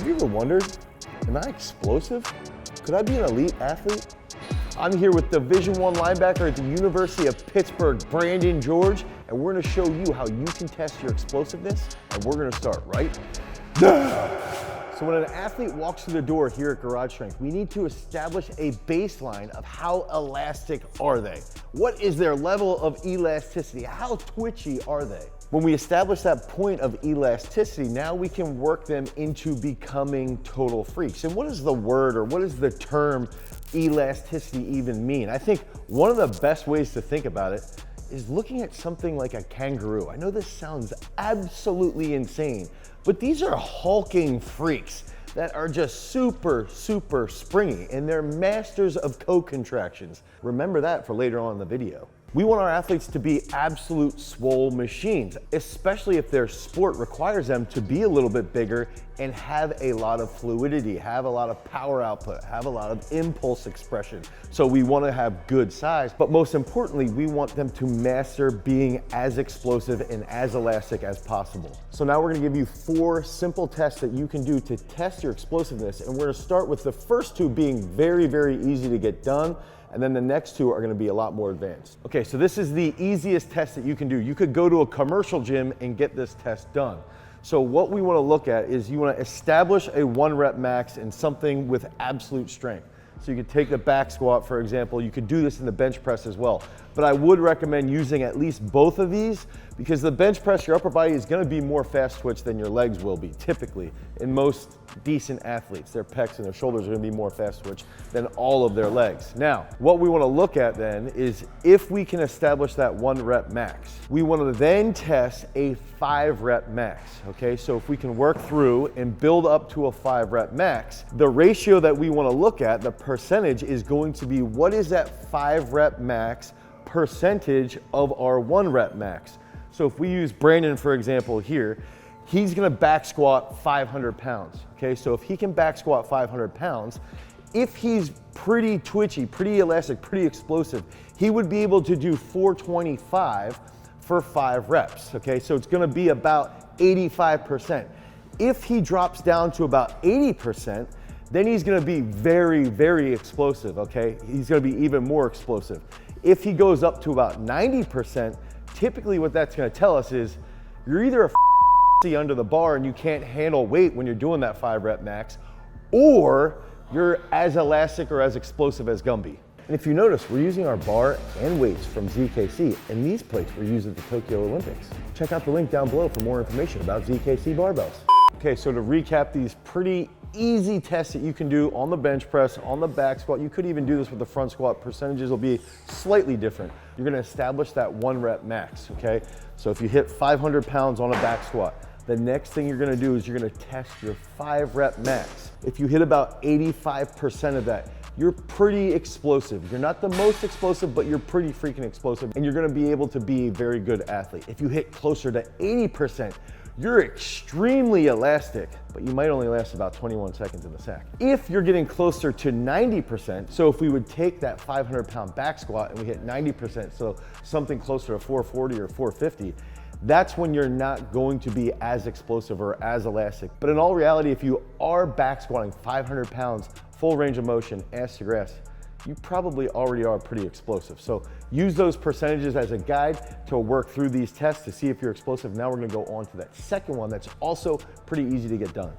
Have you ever wondered, am I explosive? Could I be an elite athlete? I'm here with Division I linebacker at the University of Pittsburgh, Brandon George, and we're gonna show you how you can test your explosiveness, and we're gonna start right now. So when an athlete walks through the door here at Garage Strength, we need to establish a baseline of how elastic are they? What is their level of elasticity? How twitchy are they? When we establish that point of elasticity, now we can work them into becoming total freaks. And what is the word or what does the term elasticity even mean? I think one of the best ways to think about it is looking at something like a kangaroo. I know this sounds absolutely insane, but these are hulking freaks that are just super springy, and they're masters of co-contractions. Remember that for later on in the video. We want our athletes to be absolute swole machines, especially if their sport requires them to be a little bit bigger and have a lot of fluidity, have a lot of power output, have a lot of impulse expression. So we want to have good size, but most importantly, we want them to master being as explosive and as elastic as possible. So now we're going to give you 4 simple tests that you can do to test your explosiveness, and we're going to start with the first 2 being very easy to get done. And then the next 2 are gonna be a lot more advanced. Okay, so this is the easiest test that you can do. You could go to a commercial gym and get this test done. So what we wanna look at is you wanna establish a 1 rep max in something with absolute strength. So you could take the back squat, for example. You could do this in the bench press as well. But I would recommend using at least both of these, because the bench press, your upper body is gonna be more fast twitch than your legs will be, typically. In most decent athletes, their pecs and their shoulders are gonna be more fast twitch than all of their legs. Now, what we wanna look at then is if we can establish that 1 rep max, we wanna then test a 5 rep max, okay? So if we can work through and build up to a 5 rep max, the ratio that we wanna look at, the percentage, is going to be what is that 5 rep max percentage of our 1 rep max. So if we use Brandon, for example, here, he's gonna back squat 500 pounds, okay? So if he can back squat 500 pounds, if he's pretty twitchy, pretty elastic, pretty explosive, he would be able to do 425 for 5 reps, okay? So it's gonna be about 85%. If he drops down to about 80%, then he's gonna be very explosive, okay? He's gonna be even more explosive. If he goes up to about 90%, typically what that's gonna tell us is you're either a under the bar and you can't handle weight when you're doing that 5 rep max, or you're as elastic or as explosive as Gumby. And if you notice, we're using our bar and weights from ZKC, and these plates were used at the Tokyo Olympics. Check out the link down below for more information about ZKC barbells. Okay, so to recap these pretty easy tests that you can do on the bench press, on the back squat. You could even do this with the front squat. Percentages will be slightly different. You're gonna establish that 1 rep max, okay? So if you hit 500 pounds on a back squat, the next thing you're gonna do is you're gonna test your 5 rep max. If you hit about 85% of that, you're pretty explosive. You're not the most explosive, but you're pretty freaking explosive, and you're gonna be able to be a very good athlete. If you hit closer to 80%, you're extremely elastic, but you might only last about 21 seconds in the sack. If you're getting closer to 90%, so if we would take that 500-pound back squat and we hit 90%, so something closer to 440 or 450, that's when you're not going to be as explosive or as elastic. But in all reality, if you are back squatting 500 pounds, full range of motion, ass to grass, you probably already are pretty explosive. So use those percentages as a guide to work through these tests to see if you're explosive. Now we're gonna go on to that second one that's also pretty easy to get done.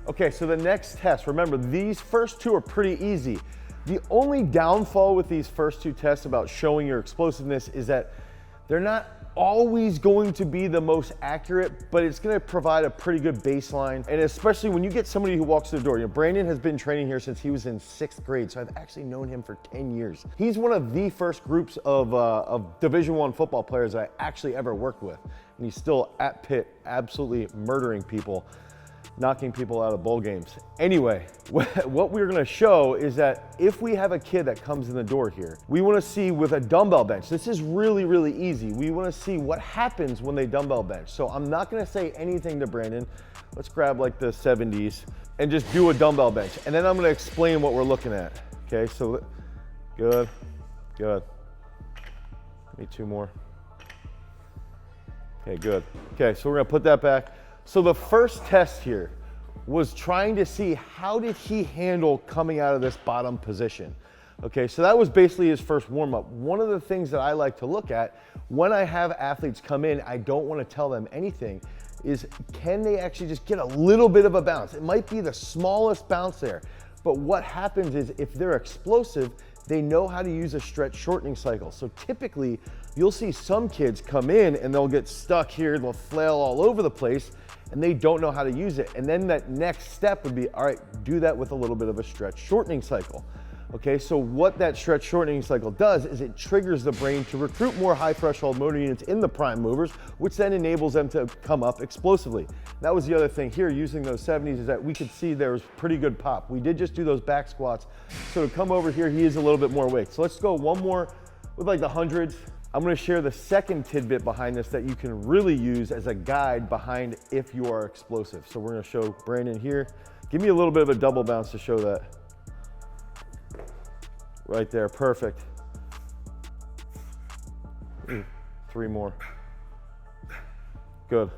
Okay, so the next test, remember these first 2 are pretty easy. The only downfall with these first 2 tests about showing your explosiveness is that they're not always going to be the most accurate, but it's gonna provide a pretty good baseline. And especially when you get somebody who walks through the door. You know, Brandon has been training here since he was in 6th grade, so I've actually known him for 10 years. He's one of the first groups of Division I football players I actually ever worked with. And he's still at Pitt, absolutely murdering people, knocking people out of bowl games. Anyway, what we're gonna show is that if we have a kid that comes in the door here, we wanna see with a dumbbell bench, this is really easy. We wanna see what happens when they dumbbell bench. So I'm not gonna say anything to Brandon. Let's grab like the 70s and just do a dumbbell bench. And then I'm gonna explain what we're looking at. Okay, so good. Maybe 2 more. Okay, good. Okay, so we're gonna put that back. So the first test here, was trying to see how did he handle coming out of this bottom position. Okay, so that was basically his first warm-up. One of the things that I like to look at when I have athletes come in, I don't want to tell them anything, is can they actually just get a little bit of a bounce? It might be the smallest bounce there, but what happens is if they're explosive, they know how to use a stretch shortening cycle. So typically, you'll see some kids come in and they'll get stuck here, they'll flail all over the place, and they don't know how to use it. And then that next step would be, all right, do that with a little bit of a stretch shortening cycle. Okay, so what that stretch shortening cycle does is it triggers the brain to recruit more high threshold motor units in the prime movers, which then enables them to come up explosively. That was the other thing here using those 70s is that we could see there was pretty good pop. We did just do those back squats. So to come over here, he is a little bit more awake. So let's go one more with like the hundreds. I'm gonna share the second tidbit behind this that you can really use as a guide behind if you are explosive. So we're gonna show Brandon here. Give me a little bit of a double bounce to show that. Right there, perfect. 3 more. Good.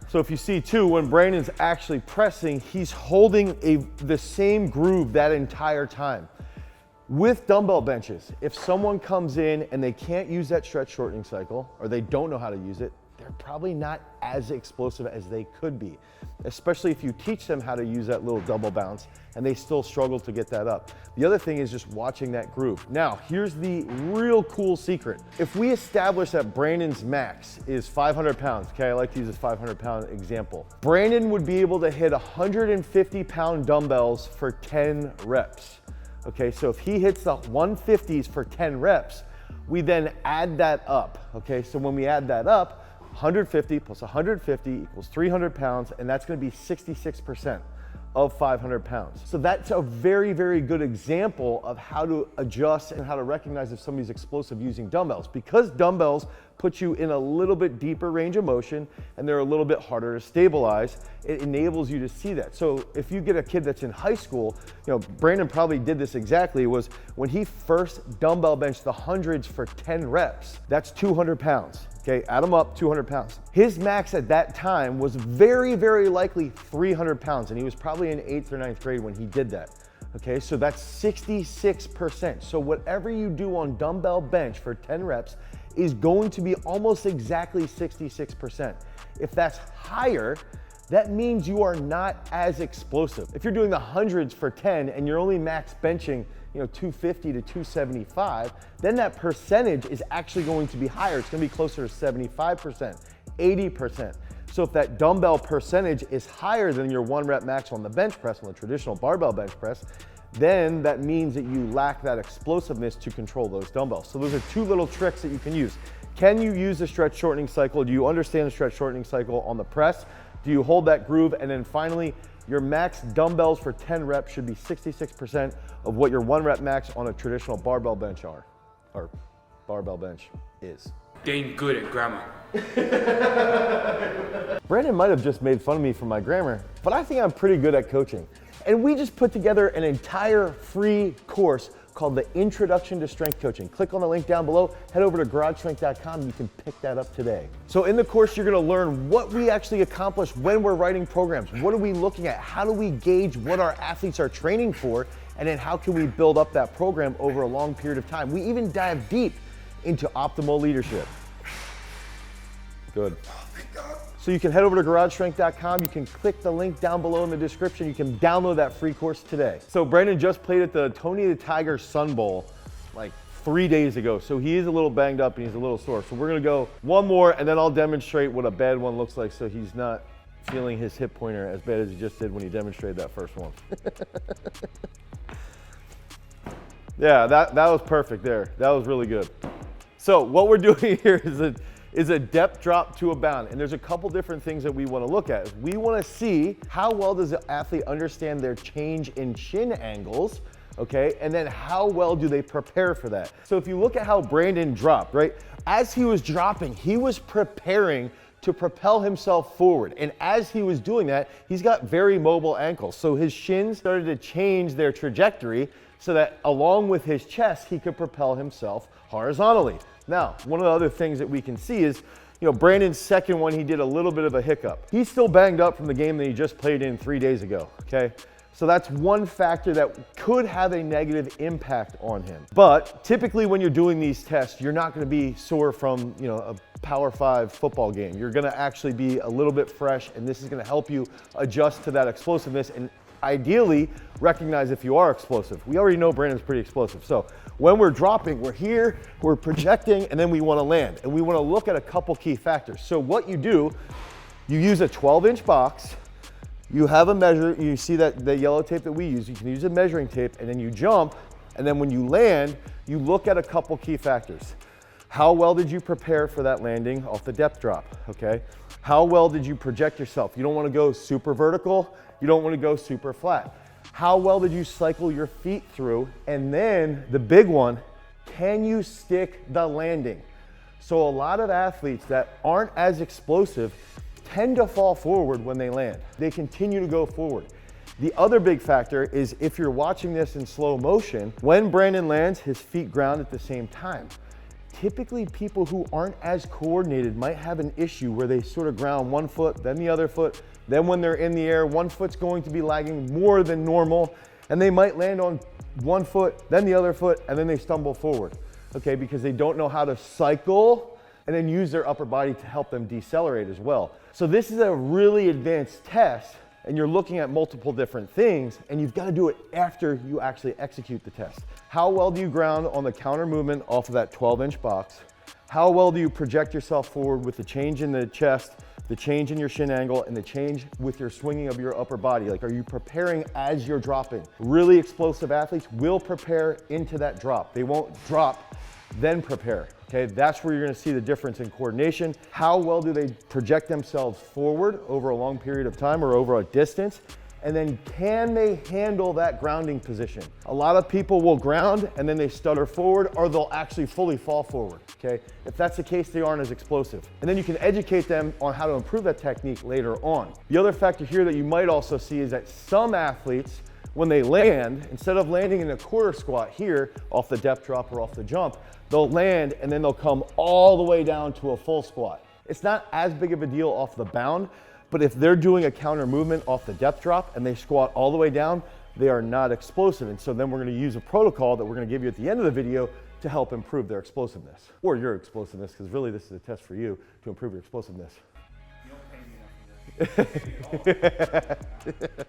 So if you see too, when Brandon's actually pressing, he's holding the same groove that entire time. With dumbbell benches, if someone comes in and they can't use that stretch shortening cycle, or they don't know how to use it, they're probably not as explosive as they could be, especially if you teach them how to use that little double bounce and they still struggle to get that up. The other thing is just watching that groove. Now, here's the real cool secret. If we establish that Brandon's max is 500 pounds, okay, I like to use this 500-pound example. Brandon would be able to hit 150-pound dumbbells for 10 reps. Okay, so if he hits the 150s for 10 reps, we then add that up. Okay, so when we add that up, 150 plus 150 equals 300 pounds, and that's gonna be 66% of 500 pounds. So that's a very, very good example of how to adjust and how to recognize if somebody's explosive using dumbbells. Because dumbbells put you in a little bit deeper range of motion and they're a little bit harder to stabilize, it enables you to see that. So if you get a kid that's in high school, you know, Brandon probably did this exactly, was when he first dumbbell benched the hundreds for 10 reps, that's 200 pounds. Okay, add them up, 200 pounds. His max at that time was very, very likely 300 pounds, and he was probably in 8th or 9th grade when he did that. Okay, so that's 66%. So whatever you do on dumbbell bench for 10 reps is going to be almost exactly 66%. If that's higher, that means you are not as explosive. If you're doing the hundreds for 10 and you're only max benching 250 to 275, then that percentage is actually going to be higher. It's gonna be closer to 75%, 80%. So if that dumbbell percentage is higher than your 1 rep max on the bench press, on the traditional barbell bench press, then that means that you lack that explosiveness to control those dumbbells. So those are 2 little tricks that you can use. Can you use the stretch shortening cycle? Do you understand the stretch shortening cycle on the press? Do you hold that groove? And then finally, your max dumbbells for 10 reps should be 66% of what your 1 rep max on a traditional barbell bench is. Dane good at grammar. Brandon might have just made fun of me for my grammar, but I think I'm pretty good at coaching. And we just put together an entire free course called the Introduction to Strength Coaching. Click on the link down below, head over to garagestrength.com, you can pick that up today. So in the course, you're gonna learn what we actually accomplish when we're writing programs. What are we looking at? How do we gauge what our athletes are training for? And then how can we build up that program over a long period of time? We even dive deep into optimal leadership. Good. So you can head over to garagestrength.com. You can click the link down below in the description. You can download that free course today. So Brandon just played at the Tony the Tiger Sun Bowl like 3 days ago. So he is a little banged up and he's a little sore. So we're gonna go one more and then I'll demonstrate what a bad one looks like so he's not feeling his hip pointer as bad as he just did when he demonstrated that first one. Yeah, that was perfect there. That was really good. So what we're doing here is a depth drop to a bound. And there's a couple different things that we want to look at. We want to see how well does the athlete understand their change in shin angles, okay? And then how well do they prepare for that? So if you look at how Brandon dropped, right? As he was dropping, he was preparing to propel himself forward. And as he was doing that, he's got very mobile ankles. So his shins started to change their trajectory so that along with his chest, he could propel himself horizontally. Now, one of the other things that we can see is You know, Brandon's second one, he did a little bit of a hiccup. He's still banged up from the game that he just played in 3 days ago, okay? So that's one factor that could have a negative impact on him. But typically when you're doing these tests, you're not gonna be sore from, you know, a Power 5 football game. You're gonna actually be a little bit fresh, and this is gonna help you adjust to that explosiveness and ideally recognize if you are explosive. We already know Brandon's pretty explosive. So when we're dropping, we're here, we're projecting, and then we wanna land. And we wanna look at a couple key factors. So what you do, you use a 12-inch box, you have a measure, you see that the yellow tape that we use, you can use a measuring tape, and then you jump, and then when you land, you look at a couple key factors. How well did you prepare for that landing off the depth drop, okay? How well did you project yourself? You don't wanna go super vertical, you don't wanna go super flat. How well did you cycle your feet through? And then the big one, can you stick the landing? So a lot of athletes that aren't as explosive tend to fall forward when they land. They continue to go forward. The other big factor is if you're watching this in slow motion, when Brandon lands, his feet ground at the same time. Typically people who aren't as coordinated might have an issue where they sort of ground one foot, then the other foot, then when they're in the air, one foot's going to be lagging more than normal, and they might land on one foot, then the other foot, and then they stumble forward, okay, because they don't know how to cycle and then use their upper body to help them decelerate as well. So this is a really advanced test, and you're looking at multiple different things, and you've got to do it after you actually execute the test. How well do you ground on the counter movement off of that 12-inch box? How well do you project yourself forward with the change in the chest, the change in your shin angle, and the change with your swinging of your upper body? Like, are you preparing as you're dropping? Really explosive athletes will prepare into that drop. They won't drop, then prepare. Okay, that's where you're gonna see the difference in coordination. How well do they project themselves forward over a long period of time or over a distance? And then can they handle that grounding position? A lot of people will ground and then they stutter forward, or they'll actually fully fall forward, okay? If that's the case, they aren't as explosive. And then you can educate them on how to improve that technique later on. The other factor here that you might also see is that some athletes, when they land, instead of landing in a quarter squat here off the depth drop or off the jump, they'll land and then they'll come all the way down to a full squat. It's not as big of a deal off the bound, but if they're doing a counter movement off the depth drop and they squat all the way down, they are not explosive. And so then we're gonna use a protocol that we're gonna give you at the end of the video to help improve their explosiveness, or your explosiveness, because really this is a test for you to improve your explosiveness. You don't pay me enough for this.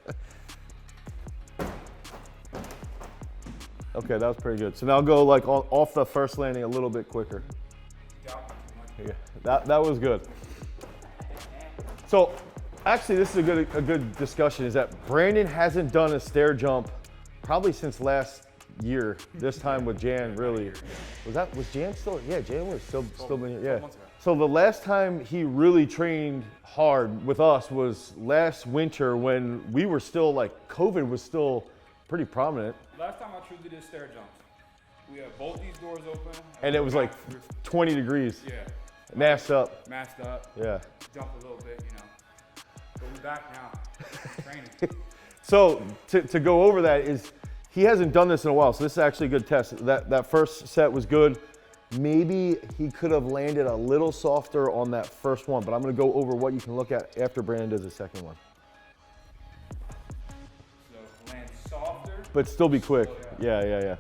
Okay, that was pretty good. So now go like off the first landing a little bit quicker. Yeah, that was good. So actually this is a good discussion, is that Brandon hasn't done a stair jump probably since last year, this time with Jan really. Was Jan still? Yeah, Jan was still been here, yeah. So the last time he really trained hard with us was last winter when we were still like, COVID was still pretty prominent. Last time I truly did stair jumps, we had both these doors open. And it was like 20 degrees. Yeah. Masked up. Masked up. Yeah. Jump a little bit, you know. But we're back now, training. So to go over that is, he hasn't done this in a while, so this is actually a good test. That first set was good. Maybe he could have landed a little softer on that first one, but I'm gonna go over what you can look at after Brandon does the second one. So land softer. But still be quick. Yeah.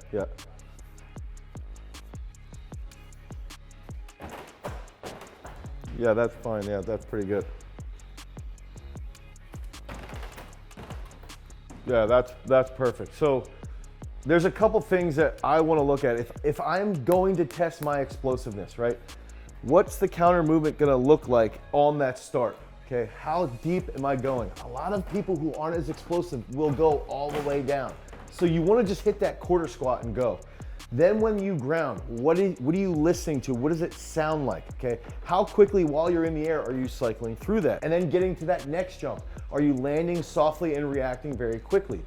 Yeah, that's fine. Yeah, that's pretty good. Yeah, that's perfect. So there's a couple things that I want to look at. If I'm going to test my explosiveness, right? What's the counter movement going to look like on that start? Okay, how deep am I going? A lot of people who aren't as explosive will go all the way down. So you want to just hit that quarter squat and go. Then when you ground, what are you listening to? What does it sound like, okay? How quickly while you're in the air are you cycling through that? And then getting to that next jump, are you landing softly and reacting very quickly?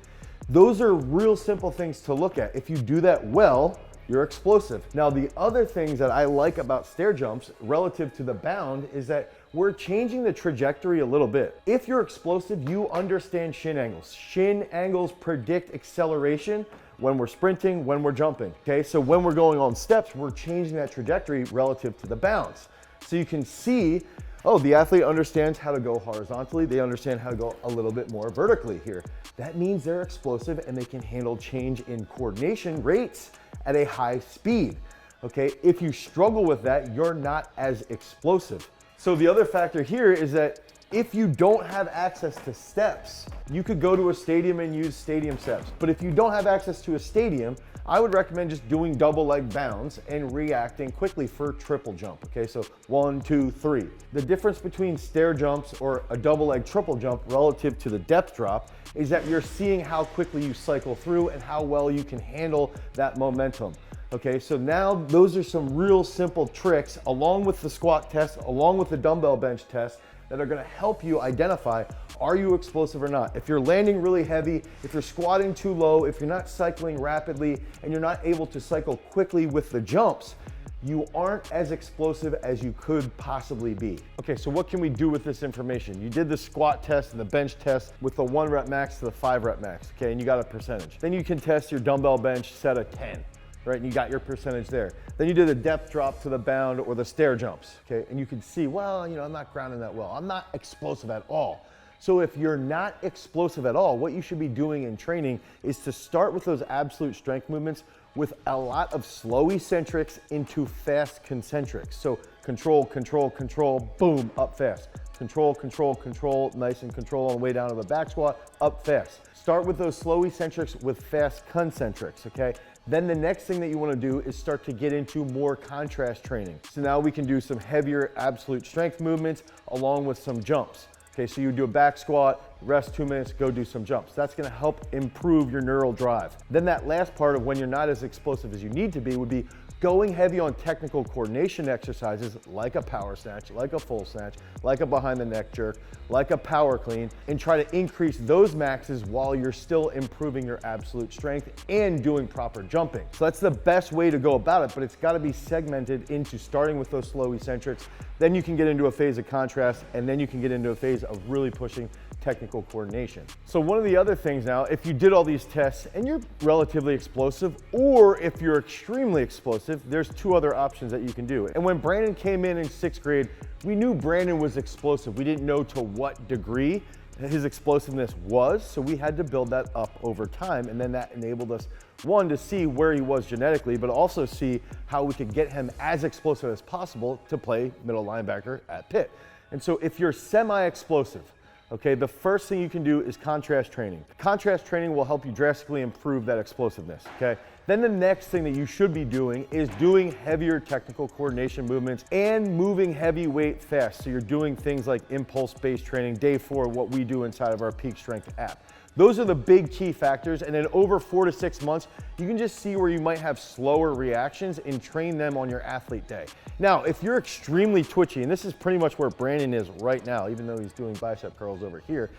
Those are real simple things to look at. If you do that well, you're explosive. Now, the other things that I like about stair jumps relative to the bound is that we're changing the trajectory a little bit. If you're explosive, you understand shin angles. Shin angles predict acceleration when we're sprinting, when we're jumping, okay? So when we're going on steps, we're changing that trajectory relative to the bounce. So you can see, oh, the athlete understands how to go horizontally. They understand how to go a little bit more vertically here. That means they're explosive and they can handle change in coordination rates at a high speed. Okay, if you struggle with that, you're not as explosive. So the other factor here is that if you don't have access to steps, you could go to a stadium and use stadium steps. But if you don't have access to a stadium, I would recommend just doing double leg bounds and reacting quickly for triple jump. Okay, so 1, 2, 3. The difference between stair jumps or a double leg triple jump relative to the depth drop is that you're seeing how quickly you cycle through and how well you can handle that momentum. Okay, so now those are some real simple tricks along with the squat test, along with the dumbbell bench test, that are gonna help you identify, are you explosive or not? If you're landing really heavy, if you're squatting too low, if you're not cycling rapidly, and you're not able to cycle quickly with the jumps, you aren't as explosive as you could possibly be. Okay, so what can we do with this information? You did the squat test and the bench test with the 1 rep max to the 5 rep max, okay, and you got a percentage. Then you can test your dumbbell bench set of 10. Right, and you got your percentage there. Then you did a depth drop to the bound or the stair jumps, okay? And you can see, well, you know, I'm not grounding that well. I'm not explosive at all. So if you're not explosive at all, what you should be doing in training is to start with those absolute strength movements with a lot of slow eccentrics into fast concentrics. So control, control, control, boom, up fast. Control, control, control, nice and control on the way down to the back squat, up fast. Start with those slow eccentrics with fast concentrics, okay? Then the next thing that you want to do is start to get into more contrast training. So now we can do some heavier absolute strength movements along with some jumps. Okay, so you do a back squat, rest 2 minutes, go do some jumps. That's gonna help improve your neural drive. Then that last part of when you're not as explosive as you need to be would be going heavy on technical coordination exercises like a power snatch, like a full snatch, like a behind the neck jerk, like a power clean, and try to increase those maxes while you're still improving your absolute strength and doing proper jumping. So that's the best way to go about it, but it's gotta be segmented into starting with those slow eccentrics, then you can get into a phase of contrast, and then you can get into a phase of really pushing technical coordination. So one of the other things now, if you did all these tests and you're relatively explosive, or if you're extremely explosive, there's 2 other options that you can do. And when Brandon came in 6th grade, we knew Brandon was explosive. We didn't know to what degree his explosiveness was, so we had to build that up over time, and then that enabled us, 1, to see where he was genetically, but also see how we could get him as explosive as possible to play middle linebacker at Pitt. And so if you're semi-explosive, okay, the first thing you can do is contrast training. Contrast training will help you drastically improve that explosiveness, okay? Then the next thing that you should be doing is doing heavier technical coordination movements and moving heavy weight fast. So you're doing things like impulse-based training, day 4, what we do inside of our Peak Strength app. Those are the big key factors, and then over 4 to 6 months, you can just see where you might have slower reactions and train them on your athlete day. Now, if you're extremely twitchy, and this is pretty much where Brandon is right now, even though he's doing bicep curls over here,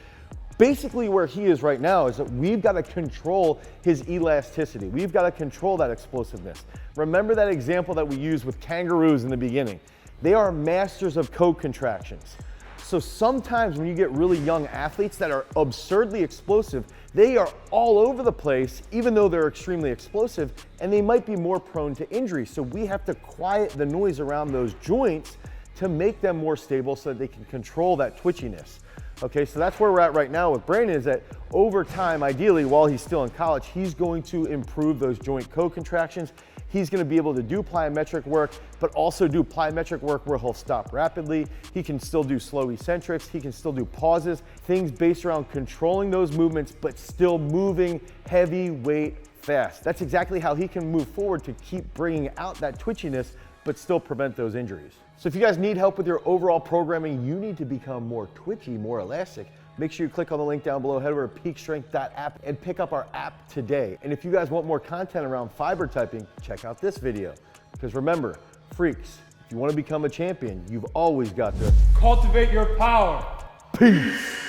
basically where he is right now is that we've got to control his elasticity. We've got to control that explosiveness. Remember that example that we used with kangaroos in the beginning. They are masters of co-contractions. So sometimes when you get really young athletes that are absurdly explosive, they are all over the place, even though they're extremely explosive, and they might be more prone to injury. So we have to quiet the noise around those joints to make them more stable so that they can control that twitchiness. Okay, so that's where we're at right now with Brandon, is that over time, ideally, while he's still in college, he's going to improve those joint co-contractions. He's gonna be able to do plyometric work, but also do plyometric work where he'll stop rapidly. He can still do slow eccentrics. He can still do pauses, things based around controlling those movements, but still moving heavy weight fast. That's exactly how he can move forward to keep bringing out that twitchiness, but still prevent those injuries. So if you guys need help with your overall programming, you need to become more twitchy, more elastic, make sure you click on the link down below, head over to peakstrength.app and pick up our app today. And if you guys want more content around fiber typing, check out this video. Because remember, freaks, if you want to become a champion, you've always got to cultivate your power. Peace.